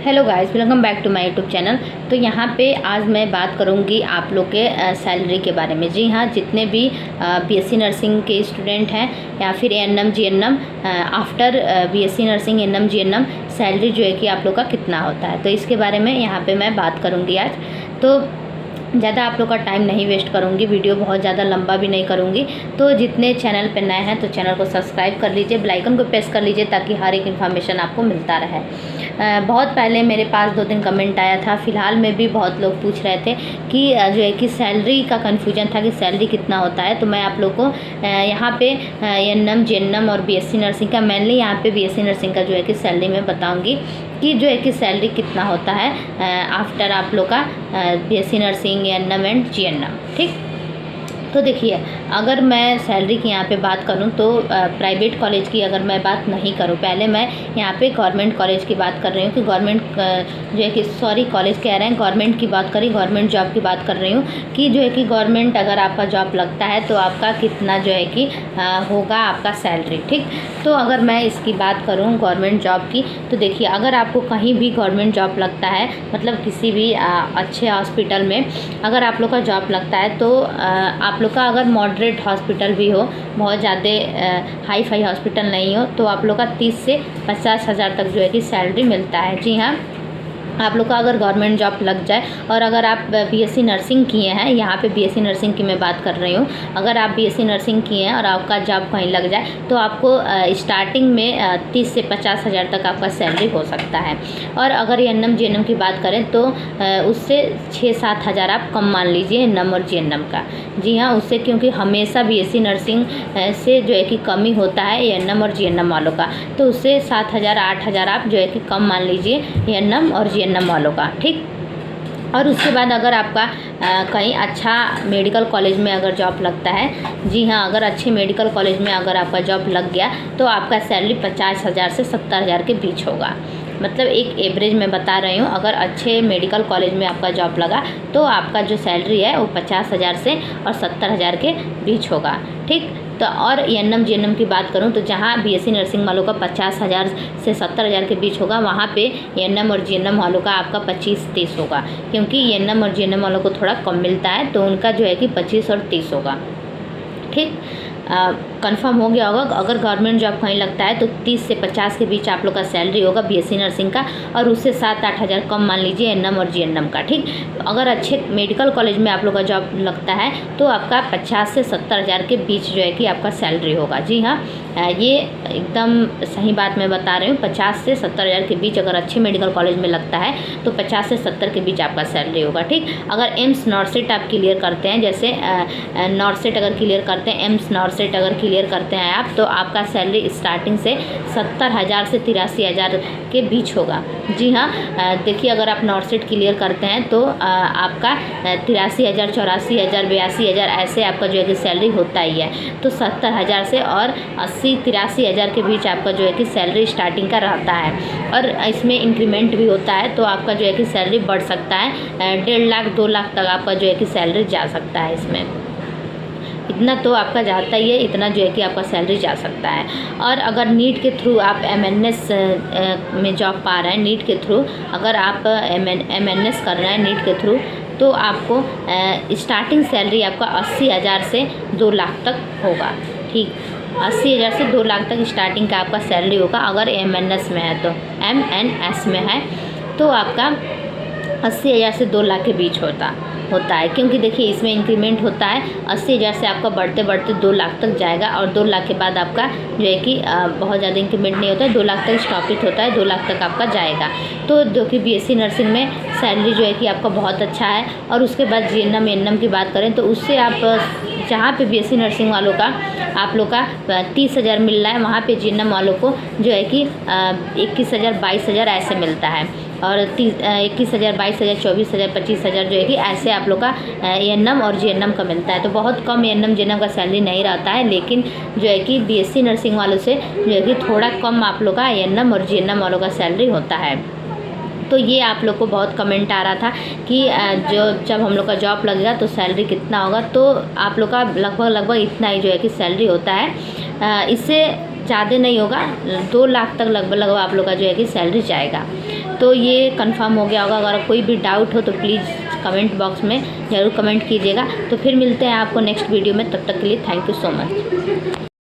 Hello guys, welcome back to my YouTube channel. तो यहाँ पे आज मैं बात करूँगी आप लोग के सैलरी के बारे में। जी हाँ, जितने भी बीएससी नर्सिंग के स्टूडेंट हैं या फिर ANM GNM, after BSc nursing ANM GNM salary जो है कि आप लोग का कितना होता है, तो इसके बारे में यहाँ पे मैं बात करूँगी आज। तो ज़्यादा आप लोग का टाइम नहीं वेस्ट करूँगी, वीडियो बहुत ज़्यादा लंबा भी नहीं करूँगी। तो जितने चैनल पे नए हैं तो चैनल को सब्सक्राइब कर लीजिए, बेल आइकन को प्रेस कर लीजिए ताकि हर एक इन्फॉर्मेशन आपको मिलता रहे। बहुत पहले मेरे पास 2 दिन कमेंट आया था, फ़िलहाल में भी बहुत लोग पूछ रहे थे कि जो है कि सैलरी का कन्फ्यूजन था कि सैलरी कितना होता है। तो मैं आप लोग को यहाँ पे एएनएम जीएनएम और बीएससी नर्सिंग का, मेनली यहाँ पे बीएससी नर्सिंग का जो है कि सैलरी मैं बताऊँगी कि जो है कि सैलरी कितना होता है आफ्टर आप लोग का BSc nursing ANM and GNM. ठीक, तो देखिए, अगर मैं सैलरी की यहाँ पे बात करूँ तो प्राइवेट कॉलेज की अगर मैं बात नहीं करूँ, पहले मैं यहाँ पे गवर्नमेंट कॉलेज की बात कर रही हूँ कि गवर्नमेंट जो है कि कॉलेज कह रहे हैं, गवर्नमेंट की बात करी, गवर्नमेंट जॉब की बात कर रही हूँ कि जो है कि गवर्नमेंट अगर आपका जॉब लगता है तो आपका कितना जो है कि होगा आपका सैलरी। ठीक, तो अगर मैं इसकी बात करूँ गवर्नमेंट जॉब की, तो देखिए, अगर आपको कहीं भी गवर्नमेंट जॉब लगता है, मतलब किसी भी अच्छे हॉस्पिटल में अगर आप लोग का जॉब लगता है, तो आप लोग का अगर मॉडरेट हॉस्पिटल भी हो, बहुत ज़्यादा हाई फाई हॉस्पिटल नहीं हो, तो आप लोग का 30 से 50 हज़ार तक जो है कि सैलरी मिलता है। जी हाँ, आप लोग का अगर गवर्नमेंट जॉब लग जाए और अगर आप बीएससी नर्सिंग किए हैं, यहाँ पे बीएससी नर्सिंग की मैं बात कर रही हूँ, अगर आप बीएससी नर्सिंग किए हैं और आपका जॉब कहीं लग जाए तो आपको स्टार्टिंग में 30 से 50 हज़ार तक आपका सैलरी हो सकता है। और अगर एएनएम जीएनएम की बात करें तो उससे 6-7 हज़ार आप कम मान लीजिए एएनएम और जीएनएम का। जी हाँ, उससे क्योंकि हमेशा बीएससी नर्सिंग से जो है कि कम ही होता है एएनएम और जीएनएम वालों का, तो उससे 7 हज़ार 8 हज़ार आप जो है कि कम मान लीजिए एएनएम और जीएनएम वालों का। ठीक, और उसके बाद अगर आपका कहीं अच्छा मेडिकल कॉलेज में अगर जॉब लगता है, जी हाँ, अगर अच्छे मेडिकल कॉलेज में अगर आपका जॉब लग गया तो आपका सैलरी 50 हज़ार से 70 हज़ार के बीच होगा। मतलब एक एवरेज में बता रही हूँ, अगर अच्छे मेडिकल कॉलेज में आपका जॉब लगा तो आपका जो सैलरी है वो 50 हज़ार से और 70 हज़ार के बीच होगा। ठीक, तो और एएनएम जीएनएम की बात करूं तो जहां बीएससी नर्सिंग वालों का 50 हज़ार से 70 हज़ार के बीच होगा, वहां पे एएनएम और जीएनएम वालों का आपका 25-30 होगा, क्योंकि एएनएम और जीएनएम वालों को थोड़ा कम मिलता है तो उनका जो है कि 25 और 30 होगा। ठीक, कंफर्म हो गया होगा। अगर गवर्नमेंट जॉब कहीं लगता है तो 30 से 50 के बीच आप लोग का सैलरी होगा बीएससी नर्सिंग का, और उससे 7-8 हज़ार कम मान लीजिए एएनएम और जीएनएम का। ठीक, अगर अच्छे मेडिकल कॉलेज में आप लोग का जॉब लगता है तो आपका 50 से 70 हज़ार के बीच जो है कि आपका सैलरी होगा। जी हाँ, ये एकदम सही बात मैं बता रही हूँ, 50 से 70 हज़ार के बीच अगर अच्छे मेडिकल कॉलेज में लगता है तो 50 से 70 के बीच आपका सैलरी होगा। ठीक, अगर एम्स नॉर्सेट आप क्लियर करते हैं, जैसे नॉर्सेट अगर क्लियर करते हैं, एम्स नॉर्सेट अगर क्लियर करते हैं आप, तो आपका सैलरी स्टार्टिंग से 70 हज़ार से 83 हज़ार के बीच होगा। जी हाँ, देखिए, अगर आप नॉर्सेट क्लियर करते हैं तो आपका 83 हज़ार, 84 हज़ार, 82 हज़ार ऐसे आपका जो है कि सैलरी होता ही है। तो 70 हज़ार से और 80-83 हज़ार के बीच आपका जो है कि सैलरी स्टार्टिंग का रहता है, और इसमें इंक्रीमेंट भी होता है तो आपका जो है कि सैलरी बढ़ सकता है, 1.5 लाख 2 लाख तक आपका जो है कि सैलरी जा सकता है। इसमें इतना तो आपका जाता ही है, इतना जो है कि आपका सैलरी जा सकता है। और अगर नीट के थ्रू आप एमएनएस में जॉब पा रहे हैं, नीट के थ्रू अगर आप एमएनएस कर रहे हैं नीट के थ्रू, तो आपको स्टार्टिंग सैलरी आपका 80 हज़ार से 2 लाख तक होगा। ठीक, 80 हज़ार से 2 लाख तक स्टार्टिंग का आपका सैलरी होगा अगर एमएनएस में है। तो एमएनएस में है तो आपका 80 हज़ार से 2 लाख के बीच होता है, क्योंकि देखिए इसमें इंक्रीमेंट होता है। 80 हज़ार से आपका बढ़ते बढ़ते 2 लाख तक जाएगा, और 2 लाख के बाद आपका जो है कि बहुत ज़्यादा इंक्रीमेंट नहीं होता है, 2 लाख तक स्टॉप इट होता है, 2 लाख तक आपका जाएगा। तो जो कि बीएससी नर्सिंग में सैलरी जो है कि आपका बहुत अच्छा है। और उसके बाद जीएनएम एएनएम की बात करें तो उससे आप जहाँ पे बीएससी नर्सिंग वालों का आप लोग का 30 हज़ार मिल रहा है, वहाँ पे जीएनएम वालों को जो है कि 21 हज़ार 22 हज़ार ऐसे मिलता है, और 21 हज़ार 22 हज़ार 24 हज़ार 25 हज़ार जो है कि ऐसे आप लोग का एएनएम और जीएनएम का मिलता है। तो बहुत कम एएनएम जीएनएम का सैलरी नहीं रहता है, लेकिन जो है कि बीएससी नर्सिंग वालों से जो है कि थोड़ा कम आप लोग का एएनएम और जीएनएम वालों का सैलरी होता है। तो ये आप लोग को बहुत कमेंट आ रहा था कि जो जब हम लोग का जॉब लगेगा तो सैलरी कितना होगा, तो आप लोग का लगभग इतना ही जो है कि सैलरी होता है, इससे ज़्यादा नहीं होगा, 2 लाख तक लगभग आप लोग का जो है कि सैलरी जाएगा। तो ये कंफर्म हो गया होगा। अगर कोई भी डाउट हो तो प्लीज़ कमेंट बॉक्स में ज़रूर कमेंट कीजिएगा। तो फिर मिलते हैं आपको नेक्स्ट वीडियो में, तब तक के लिए थैंक यू सो मच।